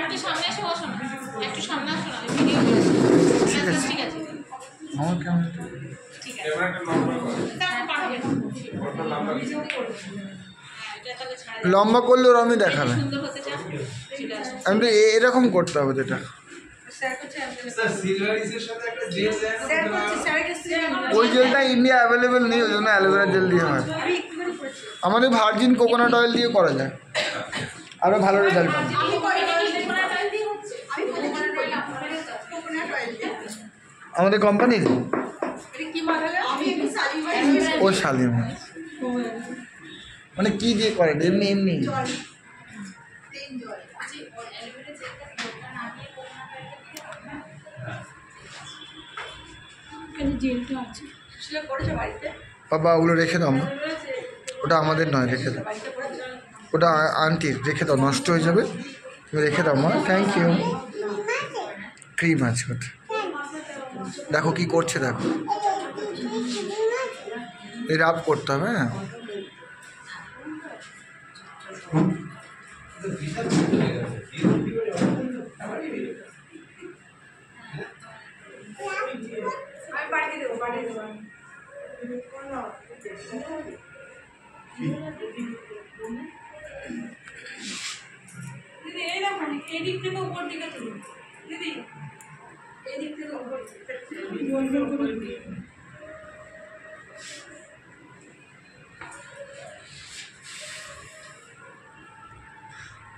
একটু সামনে এসে বসো না, একটু সামনে আসো না, ভিডিও করছি। ঠিক আছে আমার কেমন লম্বা করলেও আমি দেখাবে। আমি তো এরকম করতে হবে যেটা ওই জেলটা ইন্ডিয়া অ্যাভেলেবেল নেই, ওই জন্য অ্যালোভেরা জেল দিয়ে হয়। আমাদের ভার্জিন কোকোনাট অয়েল দিয়ে করা যায়, আরও ভালো রেজাল্ট পাবে। আমাদের কোম্পানির ও শালিম মানে কি দিয়ে করেন? এমনি এমনি বাবা ওগুলো রেখে দাও, ওটা আমাদের নয়, রেখে দাও, ওটা আন্টির, রেখে দাও, নষ্ট হয়ে যাবে, তুমি রেখে দাও মা। Thank you. ক্রিম আছে ওটা, দেখো কি করছে, দেখো এই রাব করতে হবে। হ্যাঁ দিদি এই দেখো এদিক থেকে উপর দিকে তুলুন দিদি, এদিক থেকে উপর গোল গোল করে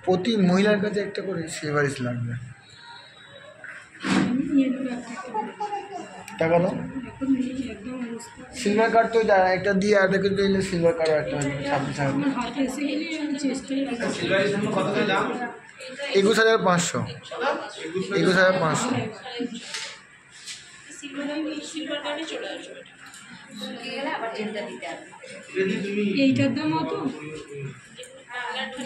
প্রতি মহিলার কাছে একটা করে সিলভারিস লাগবে। টাকা দাও, সিলভার কার্ড তো একটা দিয়ে একটা করে দিলে সিলভার কার্ডও একটা হবে 26,500 21,500। এইটার দাম অত,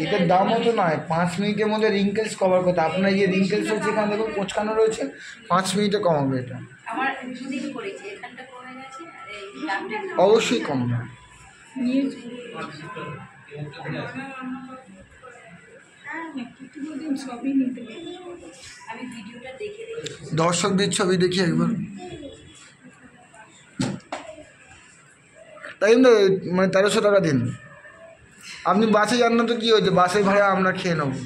এটার দাম হতো নয়, 5 মিনিটের মধ্যে রিঙ্কেলস কভার করতে। আপনার যে রিঙ্কেলস হচ্ছে এখানে দেখুন কোচকানো রয়েছে, 5 মিনিটে কমাবে এটা। অবশ্যই কমবে। দর্শকদের ছবি দেখি একবার, তাই না? মানে 1300 টাকা দিন। আপনি বাসে যান না তো কী হয়েছে, বাসে ভাড়া আমরা খেয়ে নেবো,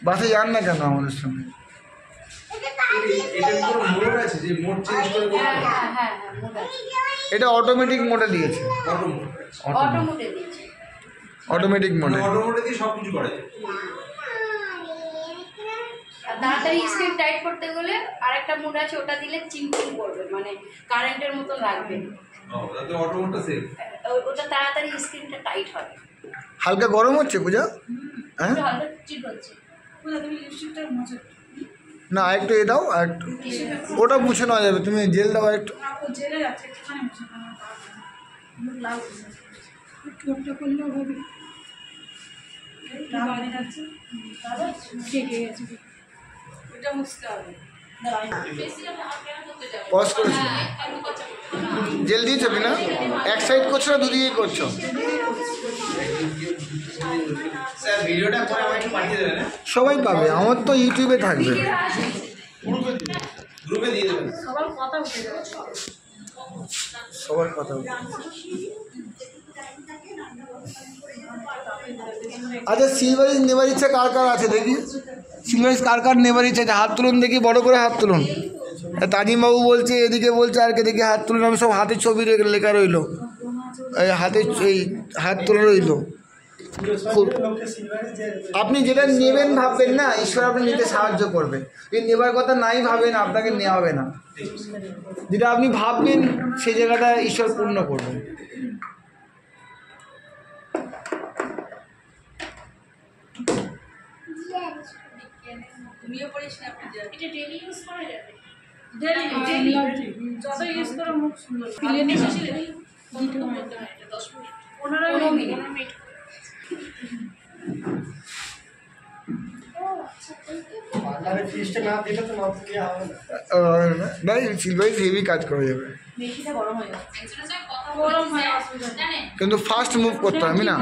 বাসে যান না কেন আমাদের সঙ্গে? এটা অটোমেটিক মোডে দিয়েছে, অটোমেটিক মোডে সবকিছু করা যায়। তাড়াতাড়ি স্ক্রিন টাইট করতে গেলে আরেকটা মোড আছে, ওটা দিলে চিমচিম করবে, মানে কারেন্টের মতো লাগবে। ওটা তাড়াতাড়ি স্ক্রিনটা টাইট হবে। হালকা গরম হচ্ছে পূজা? হ্যাঁ না, একটু এ দাও, আর একটু ওটা মুছে নেওয়া যাবে, তুমি জেল দাও একটু। পজ করেছো, জেল দিয়েছো না? এক সাইড করছো না দুদিকেই করছো? সবাই পাবে, আমার তো ইউটিউবে থাকবে। সবার কথা। আচ্ছা সিলভারিস নেবার ইচ্ছা কার কার আছে দেখি? সিলভারিস কার কার নেবার ইচ্ছা আছে? হাত তুলুন দেখি, বড় করে হাত তুলুন। তাজিমবাবু বলছে, এদিকে বলছে, আর কে দেখি হাত তুলুন। আমি সব হাতের ছবি লেখা রইলো, এই হাতে এই হাত তোলা রইলো। আপনি যেটা নেবেন ভাববেন না, ঈশ্বর আপনি নিতে সাহায্য করবে। যদি নেবার কথা নাই ভাবেন, আপনাকে নেওয়া হবে না। যেটা আপনি ভাববেন সেই জায়গাটা ঈশ্বর পূর্ণ করবেন। যত ইউজ করো মুখ সুন্দর। 15 মিনিট। না সিলভারিস হেভি কাজ করা যাবে। বেশিটা গরম হয়ে যাচ্ছে। গরম হয় অসুবিধা নেই। জানেন কিন্তু ফাস্ট মুভ করতে হবে না।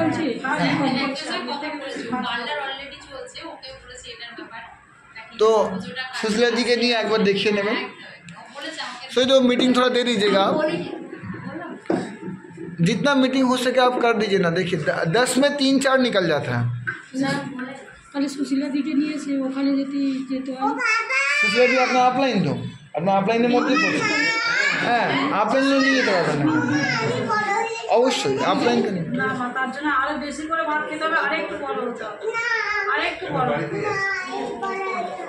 পার্লার অলরেডি চলছে, ওকে বলেছি এটার ব্যাপার নাকি তো পুজোটা সুশীলা দিকে নিয়ে একবার দেখিয়ে নেবেন। বলেছে আমাকে सही तो मीटिंग थोड़ा दे दीजिएगा आप। বলি जितना मीटिंग हो सके आप कर दीजिए ना। देखिए 10 में 3-4 निकल जाता है। তাহলে সুশীলা দিকে নিয়ে এসে ওখানে যদি যেতে হয় সুশীলা দি আপনার অফলাইন তো, আপনার অফলাইনের মধ্যেই পড়ছে। হ্যাঁ অফলাইনে নিয়ে যেতে পারবেন না, অবশ্যই অফলাইনকে নিয়ে। না মা, তার জন্য আরো বেশি করে ভাত খেতে হবে, আরেকটু বড় হতে হবে, আরেকটু বড় হতে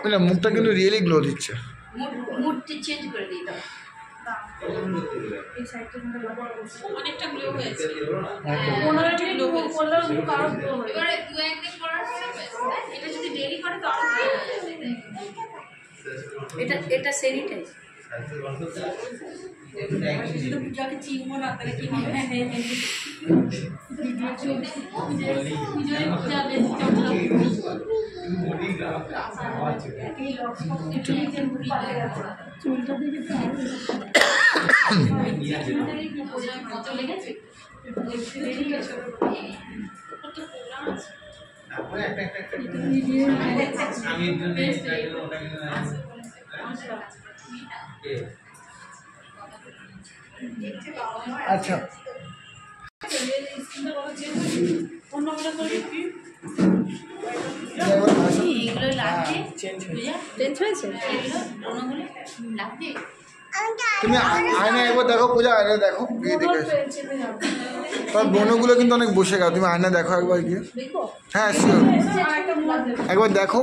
হবে। না মুখটা কিন্তু রিয়েলি গ্লো দিচ্ছে। মুডটি চেঞ্জ করে দিই দাও। এই সাইডটা কিন্তু অনেকটা গ্লো হয়েছে। 15 মিনিট করলে মুখ আরো গ্লো হবে। এবারে 2-1 দিন করার পরে এটা যদি ডেইলি করে তো আরো ভালো হয়ে যাবে। এটা স্যানিটাইজ শুধু পূজাকে চিনবো না তাহলে কি হবে? পূজা বেশি চুলটা দিকে চলে গেছে আচ্ছা এইগুলো লাগছে চেঞ্জ হয়েছে এগুলো অন্যগুলো লাগছে। তুমি আয়না একবার দেখো, পূজা আয়না দেখো গিয়ে দেখে এসো। তোমার বনগুলো কিন্তু অনেক বসে গেল, তুমি আয়না দেখো একবার গিয়ে। হ্যাঁ শিওর, একবার দেখো।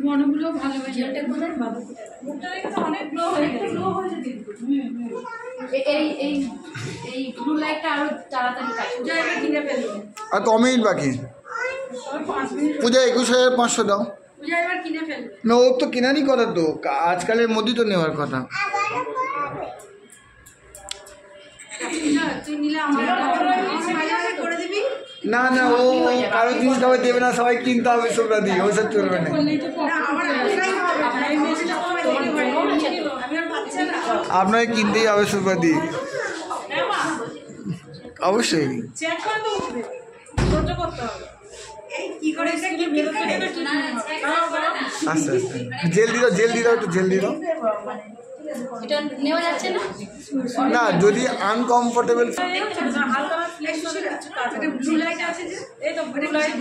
মনগুলো ভালো হয়ে যাবে। মুখটা দেখে তো অনেক গ্লো হয়ে গেছে। গ্লো হয়েছে কিন্তু এই ব্লু লাইটটা আরো তাড়াতাড়ি কাজ করবে। জায়গা কিনে ফেলবে। আর ক মিনিট বাকি? 5 মিনিট পূজা 21,500 দাও। পূজা এবার কিনে ফেলবে। না ও তো কেনারই কথা, তো আজকালের মধ্যেই তো নেওয়ার কথা। তুই নিলে আমার করে দিবি। না না ও কারো জিনিস কাউকে দেবে না, সবাই কিনতে হবে সোনা দিয়ে, ওইসব চলবে না। আপনাকে কিনতেই হবে সোনা দিয়ে, অবশ্যই। চেক করে তো উঠবে, সহ্য করতে হবে। এই কি করে স্কুলে বেরোতে দেবে ঠিক না। আস্তে আস্তে জেল দিও, জেল দিও, একটু জেল দিও। এটা নেওয়া যাচ্ছে না। না যদি আনকমফোর্টেবল হালকা ফ্লেক্স করে কিছু কাজ আছে। ব্লু লাইট আছে যে, এই তো ব্লু লাইট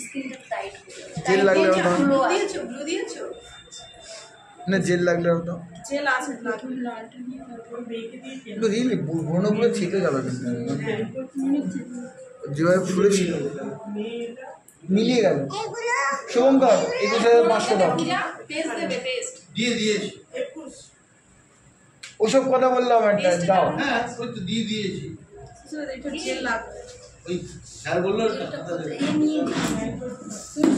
স্কিনটা টাইট জেল লাগলে ওটা দিয়েছো, ব্লু দিয়েছো। না জেল লাগলে ওটা জেল আছে, তুমি লালটা নিয়ে তারপর বেঁকে দিয়ে কিন্তু রিয়েলি ব্রণগুলো ছিটে যাবে কিন্তু যেভাবে ফুলেছিল মিলিয়ে গেল। শুভঙ্কর 21,500 দাও। পেস্ট দেবে পেস্ট দিয়ে দিয়েছি। ওসব কথা বললাম একটা দাও। হ্যাঁ ওই তো দিয়ে দিয়েছি। একটু জেল লাগবে। ওই স্যার বললো তুমি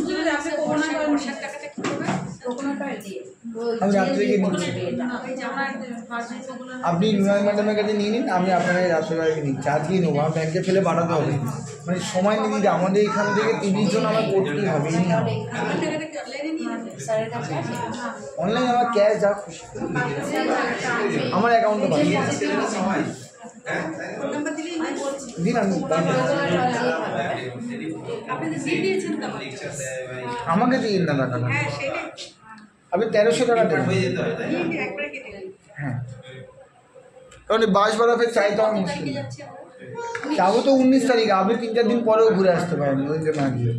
যদি আপনি কোকোনাট অয়েল 60 টাকাটা কি করবে? কোকোনাট অয়েল দিয়ে আমি রাত্রে গিয়ে নিচ্ছি। এই যে আমরা ভার্জিন কোকোনাট আপনি নুয়াই ম্যাডামের কাছে নিয়ে নিন, আমি আপনাকে রাত্রেবেলাকে নিচ্ছি। আজকেই নেবো, আমার ব্যাংকে ফেলে পাঠাতে হবে। মানে সময় নিয়ে দিতে আমাদের এখান থেকে 30 জন আমার করতেই হবে। লেনে নিয়ে নেবে। স্যারের কাছে আছে। অনলাইন আমার ক্যাশ যা খুশি আমার অ্যাকাউন্টে পাঠিয়ে ফোন নাম্বার দিলেই আমি বলছি। দিন। আমি আপনি তো দিয়ে দিয়েছেন তো আমাকে দিন না টাকাটা, হ্যাঁ সেটাই আপনি 1300 টাকা দেবেন। হয়ে যেতে হয় তাই না? দিয়ে একবারে কেটে দিন। হ্যাঁ কারণ বাস ভাড়া ফের চাইতে আমার মুশকিল। যাবো তো 19 তারিখে, আপনি 3-4 দিন পরেও ঘুরে আসতে পারেন ওই জন্য আগে।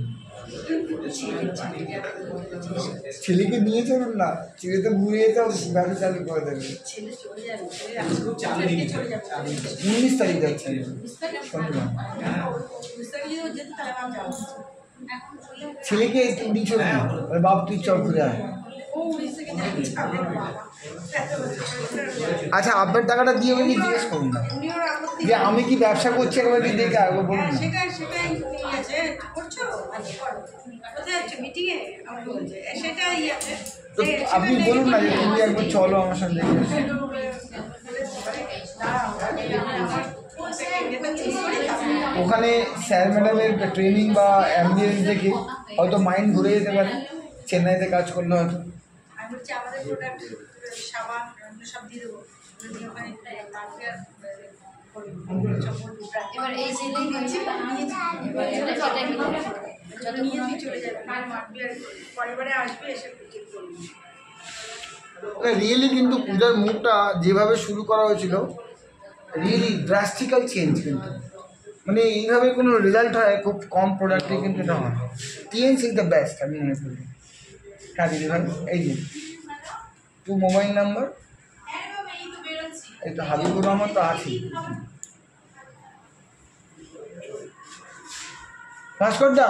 ছেলেকে নিয়ে চলুন না, ছেলে তো ঘুরিয়ে তো ব্যবসা চালু করে দেবে। ছেলে চলে যাবে, 19 তারিখ যাচ্ছেন শনিবার। বুঝতে পারছি যে ও যেতে তাহলে আমি যাবো। ছেলেকে একটু নিয়ে চলুন, বাপ তুই চল ঘুরে আয়। ও 19 থেকে যাবে। আচ্ছা আপনার টাকাটা দিয়ে উনি জিজ্ঞেস করুন না উনিও আপত্তি যে আমি কি ব্যবসা করছি, একবার কি দেখে একবার বলুন না। সেটাই নিয়ে আছে করছো আজকে করো কোথায় যাচ্ছ মিটিংয়ে আমাকে বলছে সেটাই আছে তো আপনি বলুন না যে তুমি একবার চলো আমার সঙ্গে। ওখানে স্যার ম্যাডামের ট্রেনিং বা অ্যাম্বিয়েন্স দেখে হয়তো মাইন্ড ঘুরে যেতে পারে, চেন্নাইতে কাজ করলে হয়তো। আমি বলছি আমাদের প্রোডাক্ট সাবান সব দিয়ে দেবো এবার এই জেলেই হয়েছে এবার এটা সেটাই যত নিয়ে তুই চলে যাবে কাল মারবি আর পরিবারে আসবে এসে ঠিক করবি। রিয়েলি কিন্তু পূজার মুখটা যেভাবে শুরু করা হয়েছিল রিয়েলি ড্রাস্টিক্যাল চেঞ্জ কিন্তু মানে এইভাবে কোনো রেজাল্ট হয় খুব কম প্রোডাক্টে কিন্তু এটা হয়। টিএনস ইজ দ্য বেস্ট আমি মনে করি। হ্যাঁ দিদি ভাই এই যে টু মোবাইল নাম্বার এই তো হাবিবুর রহমান তো আছি। ভাস্করদা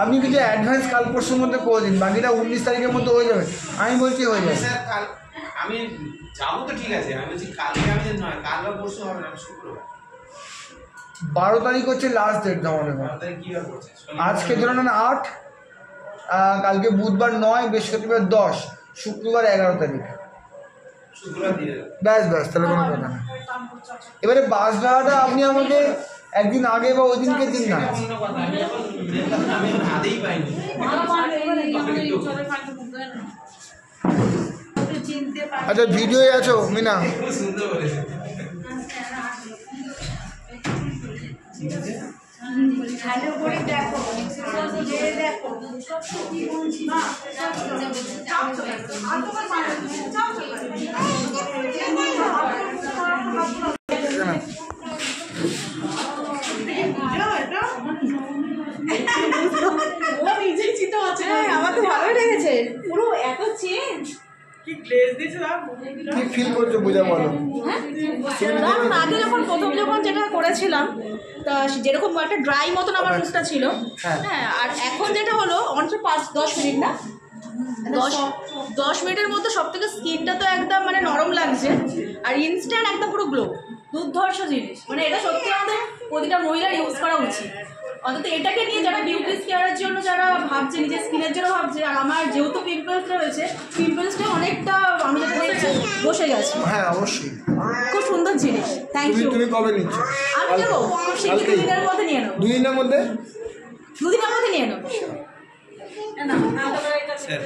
আপনি কিছু অ্যাডভান্স কাল পরশুর মধ্যে করে দিন, বাকিটা 19 তারিখের মধ্যে হয়ে যাবে। আমি বলছি হয়ে যাবে। স্যার কাল আমি যাবো তো ঠিক আছে, আমি বলছি কালকে আমি নয় কাল বা পরশু হবে না, শুক্রবার 12 তারিখ হচ্ছে লাস্ট ডেট জমা দেবো। আমাদের কি বার করছে আজকে ধরে নেন 8, কালকে বুধবার 9, বৃহস্পতিবার 10, শুক্রবার 11 তারিখ। শুক্রবার দিয়ে দেবো। ব্যাস ব্যাস তাহলে কোনো কথা না। এবারে বাস ভাড়াটা আপনি আমাকে একদিন আগে বা ওই দিনকে দিন না। অন্য কথা আমি এখন আমি হাতেই পাইনি। আচ্ছা ভিডিওয়ে আছো মিনা? খুব সুন্দর বলেছে। ভালো করে দেখো দেখো আমার তো ভালো লেগেছে পুরো এত চেঞ্জ। কি গ্লেজ দিয়েছে না কি ফিল করছো পূজা বলো? না আগে প্রথম যখন যেটা করেছিলাম তা যেরকম একটা ড্রাই মতন আমার মুখটা ছিল, হ্যাঁ, আর এখন যেটা হলো অন্তত 5-10 মিনিট না 10 মিনিটের মধ্যে সব থেকে স্কিনটা তো একদম মানে নরম লাগছে আর ইনস্ট্যান্ট একদম পুরো গ্লো, দুর্ধর্ষ জিনিস। মানে এটা সত্যি আমাদের প্রতিটা মহিলার ইউজ করা উচিত। অন্তত এটাকে নিয়ে যারা বিউটি কেয়ারের জন্য যারা ভাবছে, নিজের স্কিনের জন্য ভাবছে, আর আমার যেহেতু পিম্পলস রয়েছে, পিম্পলসটা অনেকটা আমি যেটা দেখছি বসে গেছে। হ্যাঁ অবশ্যই। খুব সুন্দর জিনিস, থ্যাংক ইউ। তুমি কবে নিচ্ছ? আমি দেবো খুব শীঘ্রই, 2 দিনের মধ্যে নিয়ে নেবো। 2 দিনের মধ্যে? 2 দিনের মধ্যে নিয়ে নেবো। স্যার